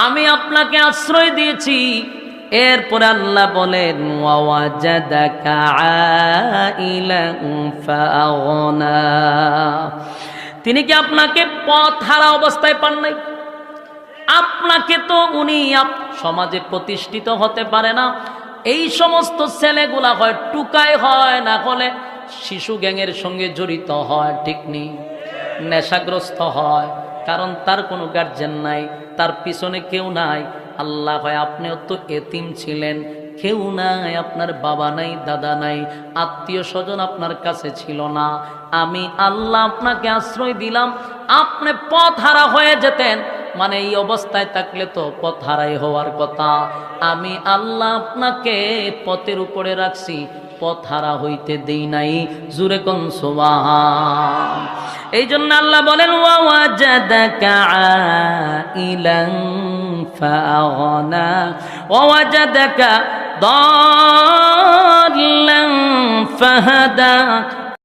আমি আপনাকে আশ্রয় দিয়েছি। এরপরে আল্লাহ বলেন ওয়াওয়াজাদাকা আইলান ফাআগনা, তিনি কি আপনাকে পথ হারা অবস্থায় পান নাই? আপনাকে তো উনি সমাজে প্রতিষ্ঠিত হতে পারে না। এই সমস্ত ছেলেগুলা হয় টুকাই হয়, না হলে শিশু গ্যাংয়ের সঙ্গে জড়িত হয়, ঠিক নেই, নেশাগ্রস্ত হয়, কারণ তার কোনো গার্জেন নাই, তার পিছনে কেউ নাই। আল্লাহ হয় আপনিও তো এতিম ছিলেন, কেউ নাই, আপনার বাবা নাই, দাদা নাই, আত্মীয় স্বজন আপনার কাছে ছিল না। আমি আল্লাহ আপনাকে আশ্রয় দিলাম, আপনি পথ হারা হয়ে যেতেন, মানে এই অবস্থায় থাকলে তো পথ হারাই হওয়ার কথা। আমি আল্লাহ আপনাকে পথের উপরে রাখছি, পথ হারা হইতে দেই নাই। জুরে কোন সুবহান। এই জন্য আল্লাহ বলেন ওয়াওয়াজাদাকা আইলান ফাআগনা ওয়াওয়াজাদাকা দাল্লান ফাহাদা,